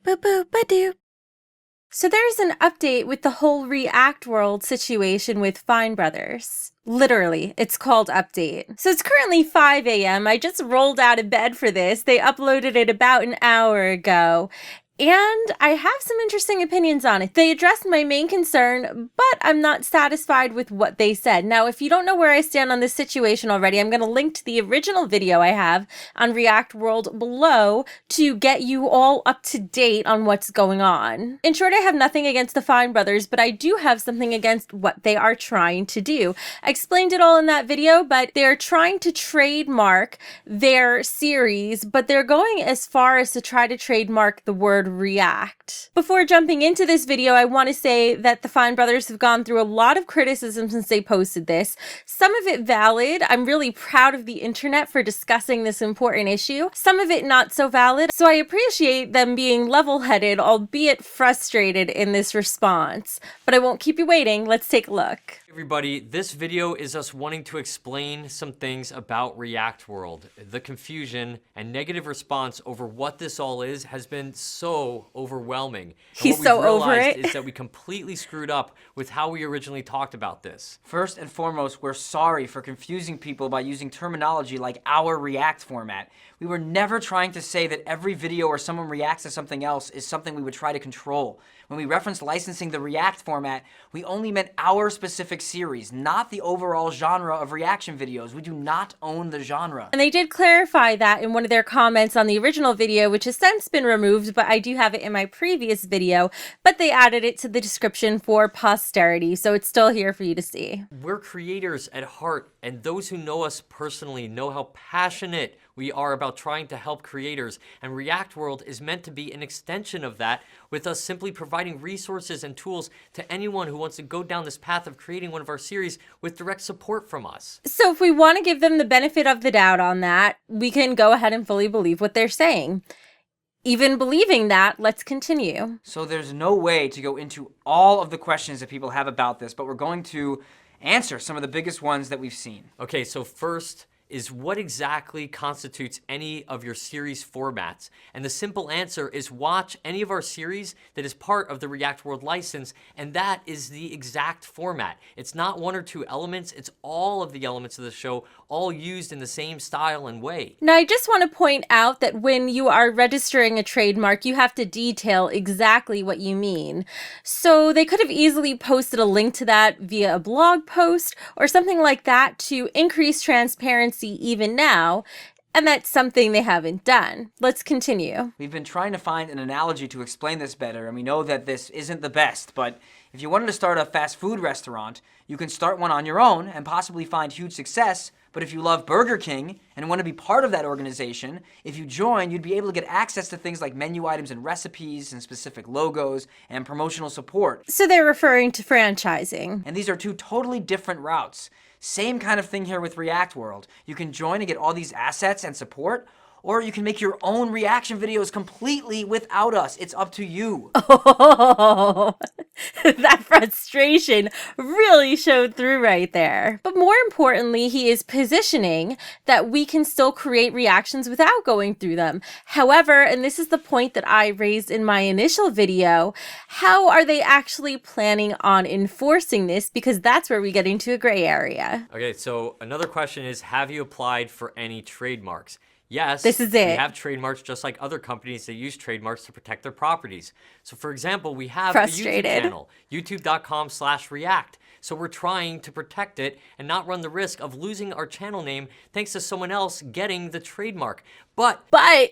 Boop boop ba-doop. So there's an update with the whole React World situation with Fine Brothers. Literally, it's called Update. So it's currently 5 a.m. I just rolled out of bed for this. They uploaded it about an hour ago. And I have some interesting opinions on it. They addressed my main concern, but I'm not satisfied with what they said. Now, if you don't know where I stand on this situation already, I'm going to link to the original video I have on React World below to get you all up to date on what's going on. In short, I have nothing against the Fine Brothers, but I do have something against what they are trying to do. I explained it all in that video, but they're trying to trademark their series, but they're going as far as to try to trademark the word React. Before jumping into this video, I want to say that the Fine Brothers have gone through a lot of criticism since they posted this. Some of it valid. I'm really proud of the internet for discussing this important issue. Some of it not so valid. So I appreciate them being level-headed, albeit frustrated in this response. But I won't keep you waiting. Let's take a look. Everybody, this video is us wanting to explain some things about React World. The confusion and negative response over what this all is has been so overwhelming. And He's what so we've over realized it. is that we completely screwed up with how we originally talked about this. First and foremost, we're sorry for confusing people by using terminology like our React format. We were never trying to say that every video where someone reacts to something else is something we would try to control. When we referenced licensing the React format, we only meant our specific series, not the overall genre of reaction videos. We do not own the genre. And they did clarify that in one of their comments on the original video, which has since been removed, but I do have it in my previous video, but they added it to the description for posterity, so it's still here for you to see. We're creators at heart, and those who know us personally know how passionate we are about trying to help creators, and React World is meant to be an extension of that, with us simply providing resources and tools to anyone who wants to go down this path of creating one of our series with direct support from us. So if we want to give them the benefit of the doubt on that, we can go ahead and fully believe what they're saying. Even believing that, let's continue. So there's no way to go into all of the questions that people have about this, but we're going to answer some of the biggest ones that we've seen. Okay, so first is what exactly constitutes any of your series formats? And the simple answer is watch any of our series that is part of the React World license, and that is the exact format. It's not one or two elements, it's all of the elements of the show, all used in the same style and way. Now, I just want to point out that when you are registering a trademark, you have to detail exactly what you mean. So they could have easily posted a link to that via a blog post or something like that to increase transparency even now, and that's something they haven't done. Let's continue. We've been trying to find an analogy to explain this better, and we know that this isn't the best, but if you wanted to start a fast food restaurant, you can start one on your own and possibly find huge success. But if you love Burger King and want to be part of that organization, if you join, you'd be able to get access to things like menu items and recipes and specific logos and promotional support. So they're referring to franchising. And these are two totally different routes. Same kind of thing here with React World. You can join and get all these assets and support, or you can make your own reaction videos completely without us. It's up to you. Oh, that frustration really showed through right there. But more importantly, he is positioning that we can still create reactions without going through them. However, and this is the point that I raised in my initial video, how are they actually planning on enforcing this? Because that's where we get into a gray area. Okay, so another question is, have you applied for any trademarks? Yes, This is we it. have trademarks just like other companies that use trademarks to protect their properties. So for example, we have Frustrated. a YouTube channel, youtube.com/react. So we're trying to protect it and not run the risk of losing our channel name thanks to someone else getting the trademark. But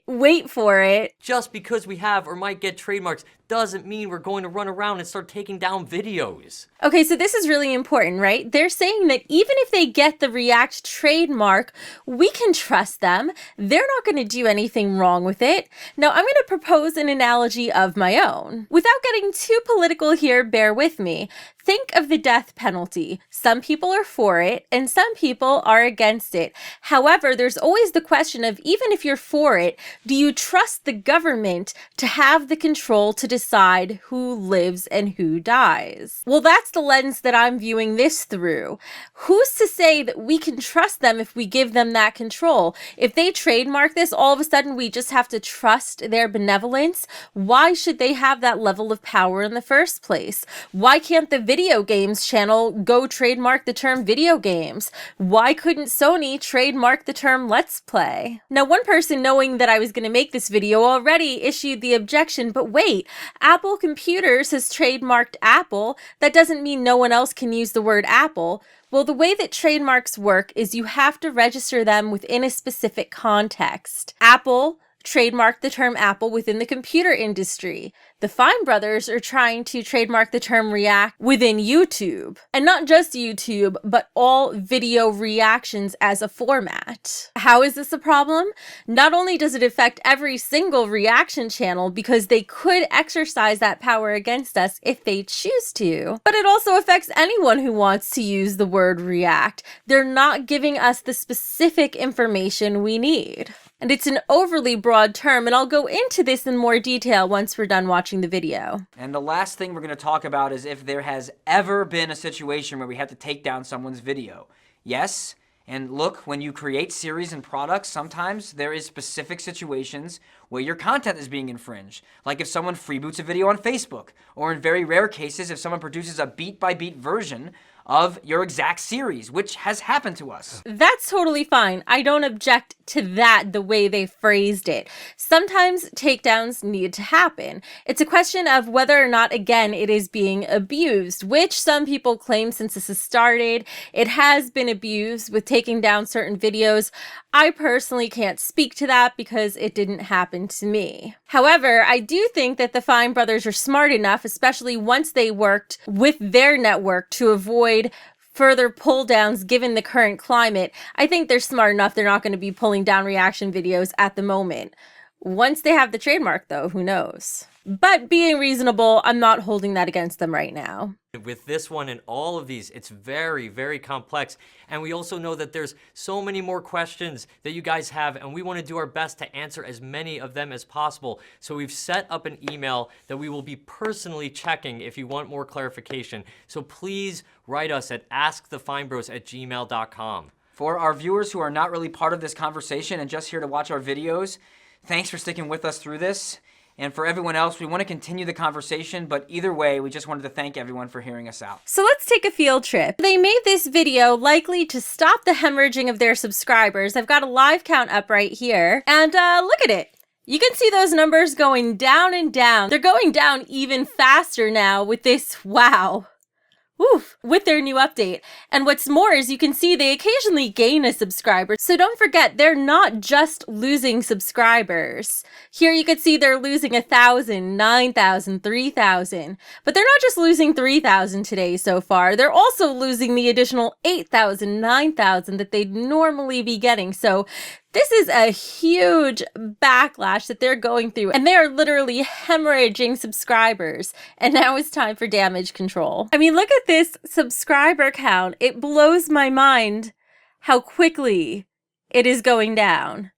wait for it. just because we have or might get trademarks doesn't mean we're going to run around and start taking down videos. Okay, so this is really important, right? They're saying that even if they get the React trademark, we can trust them. They're not going to do anything wrong with it. Now, I'm going to propose an analogy of my own. Without getting too political here, bear with me. Think of the death penalty. Some people are for it and some people are against it. However, there's always the question of, even if you're for it, do you trust the government to have the control to decide who lives and who dies? Well, that's the lens that I'm viewing this through. Who's to say that we can trust them if we give them that control? If they trademark this, all of a sudden we just have to trust their benevolence? Why should they have that level of power in the first place? Why can't the video games channel go trademark the term video games? Why couldn't Sony trademark the term Let's Play? Now, one person, knowing that I was going to make this video, already issued the objection, but wait, Apple Computers has trademarked Apple. That doesn't mean no one else can use the word Apple. Well, the way that trademarks work is you have to register them within a specific context. Apple trademarked the term Apple within the computer industry. The Fine brothers are trying to trademark the term React within YouTube. And not just YouTube, but all video reactions as a format. How is this a problem? Not only does it affect every single reaction channel because they could exercise that power against us if they choose to, but it also affects anyone who wants to use the word react. They're not giving us the specific information we need. And it's an overly broad term, and I'll go into this in more detail once we're done watching the video. And the last thing we're going to talk about is if there has ever been a situation where we have to take down someone's video. Yes, and look, when you create series and products, sometimes there is specific situations where your content is being infringed. Like if someone freeboots a video on Facebook, or in very rare cases, if someone produces a beat-by-beat version of your exact series, which has happened to us. That's totally fine. I don't object to that, the way they phrased it. Sometimes takedowns need to happen. It's a question of whether or not, again, it is being abused, which some people claim since this has started, it has been abused with taking down certain videos. I personally can't speak to that because it didn't happen to me. However, I do think that the Fine brothers are smart enough, especially once they worked with their network to avoid further pull downs given the current climate. I think they're smart enough they're not going to be pulling down reaction videos at the moment. Once they have the trademark, though, who knows? But being reasonable, I'm not holding that against them right now. With this one and all of these, it's very, very complex. And we also know that there's so many more questions that you guys have, and we want to do our best to answer as many of them as possible. So we've set up an email that we will be personally checking if you want more clarification. So please write us at askthefinebros@gmail.com. For our viewers who are not really part of this conversation and just here to watch our videos, thanks for sticking with us through this. And for everyone else, we want to continue the conversation, but either way, we just wanted to thank everyone for hearing us out. So let's take a field trip. They made this video likely to stop the hemorrhaging of their subscribers. I've got a live count up right here, and look at it. You can see those numbers going down and down. They're going down even faster now with this, wow. Oof, with their new update. And what's more is you can see they occasionally gain a subscriber. So don't forget, they're not just losing subscribers. Here you can see they're losing 1,000, 9,000, 3,000. But they're not just losing 3,000 today so far. They're also losing the additional 8,000, 9,000 that they'd normally be getting. So this is a huge backlash that they're going through, and they are literally hemorrhaging subscribers. And now it's time for damage control. I mean, look at this subscriber count. It blows my mind how quickly it is going down.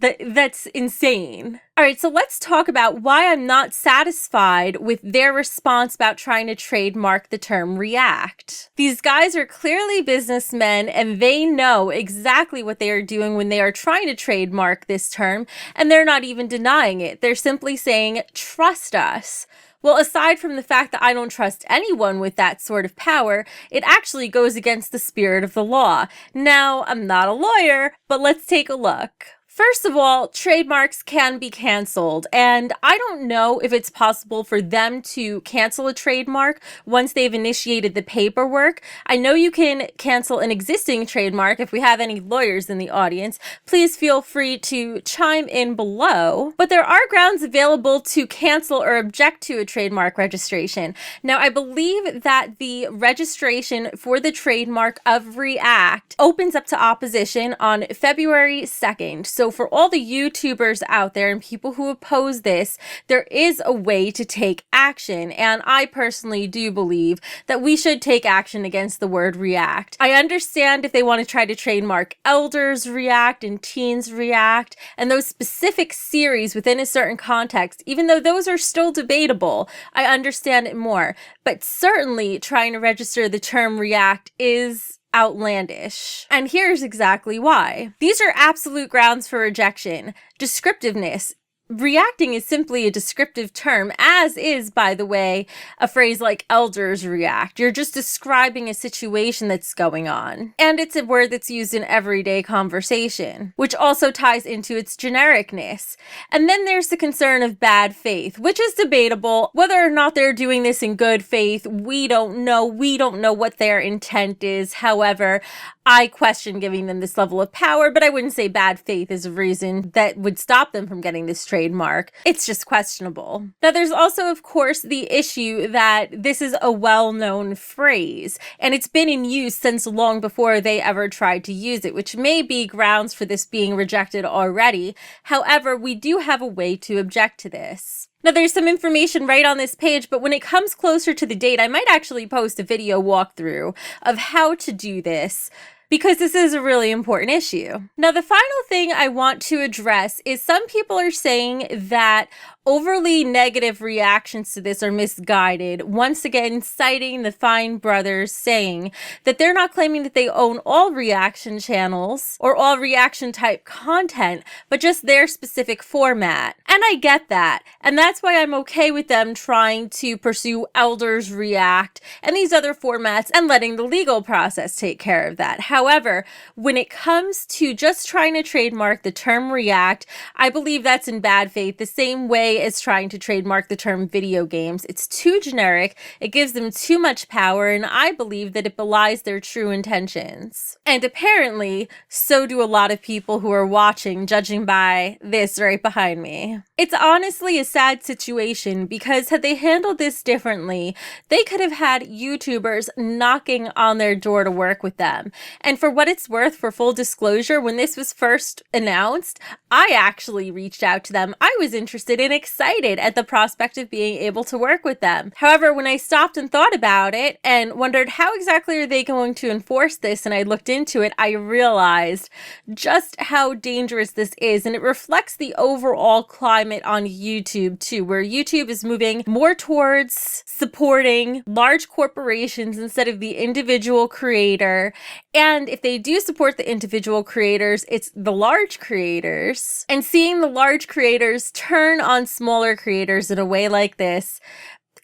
That's insane. All right, so let's talk about why I'm not satisfied with their response about trying to trademark the term React. These guys are clearly businessmen, and they know exactly what they are doing when they are trying to trademark this term, and they're not even denying it. They're simply saying, trust us. Well, aside from the fact that I don't trust anyone with that sort of power, it actually goes against the spirit of the law. Now, I'm not a lawyer, but let's take a look. First of all, trademarks can be canceled, and I don't know if it's possible for them to cancel a trademark once they've initiated the paperwork. I know you can cancel an existing trademark. If we have any lawyers in the audience, please feel free to chime in below. But there are grounds available to cancel or object to a trademark registration. Now, I believe that the registration for the trademark of React opens up to opposition on February 2nd. So for all the YouTubers out there and people who oppose this, there is a way to take action. And I personally do believe that we should take action against the word React. I understand if they want to try to trademark Elders React and Teens React and those specific series within a certain context, even though those are still debatable, I understand it more. But certainly trying to register the term React is outlandish. And here's exactly why. These are absolute grounds for rejection. Descriptiveness. Reacting is simply a descriptive term, as is, by the way, a phrase like elders react. You're just describing a situation that's going on. And it's a word that's used in everyday conversation, which also ties into its genericness. And then there's the concern of bad faith, which is debatable. Whether or not they're doing this in good faith, we don't know. We don't know what their intent is. However, I question giving them this level of power, but I wouldn't say bad faith is a reason that would stop them from getting this trademark. It's just questionable. Now, there's also, of course, the issue that this is a well-known phrase, and it's been in use since long before they ever tried to use it, which may be grounds for this being rejected already. However, we do have a way to object to this. Now, there's some information right on this page, but when it comes closer to the date, I might actually post a video walkthrough of how to do this, because this is a really important issue. Now, the final thing I want to address is some people are saying that overly negative reactions to this are misguided, once again citing the Fine brothers, saying that they're not claiming that they own all reaction channels or all reaction type content, but just their specific format. And I get that, and that's why I'm okay with them trying to pursue Elders React and these other formats and letting the legal process take care of that. However, when it comes to just trying to trademark the term React, I believe that's in bad faith, the same way as trying to trademark the term video games. It's too generic, it gives them too much power, and I believe that it belies their true intentions. And apparently, so do a lot of people who are watching, judging by this right behind me. It's honestly a sad situation, because had they handled this differently, they could have had YouTubers knocking on their door to work with them. And for what it's worth, for full disclosure, when this was first announced, I actually reached out to them. I was interested and excited at the prospect of being able to work with them. However, when I stopped and thought about it and wondered how exactly are they going to enforce this, and I looked into it, I realized just how dangerous this is. And it reflects the overall climate on YouTube too, where YouTube is moving more towards supporting large corporations instead of the individual creator. And if they do support the individual creators, it's the large creators. And seeing the large creators turn on smaller creators in a way like this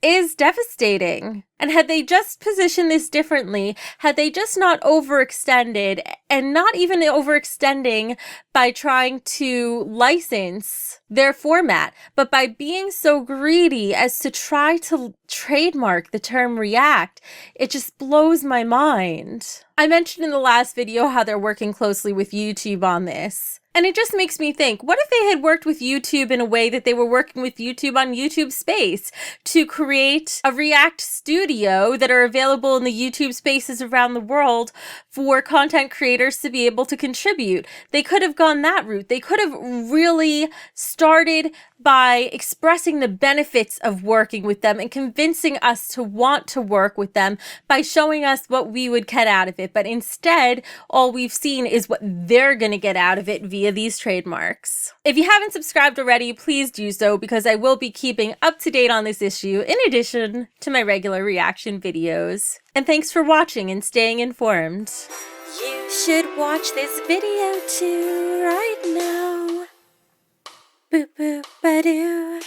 is devastating. And had they just positioned this differently, had they just not overextended, and not even overextending by trying to license their format, but by being so greedy as to try to trademark the term React, it just blows my mind. I mentioned in the last video how they're working closely with YouTube on this. And it just makes me think, what if they had worked with YouTube in a way that they were working with YouTube on YouTube Space to create a React studio that are available in the YouTube spaces around the world for content creators to be able to contribute? They could have gone that route. They could have really started by expressing the benefits of working with them and convincing us to want to work with them by showing us what we would get out of it. But instead, all we've seen is what they're going to get out of it via these trademarks. If you haven't subscribed already, please do so, because I will be keeping up to date on this issue in addition to my regular reaction videos. And thanks for watching and staying informed. You should watch this video too right now. Boop boop ba doo.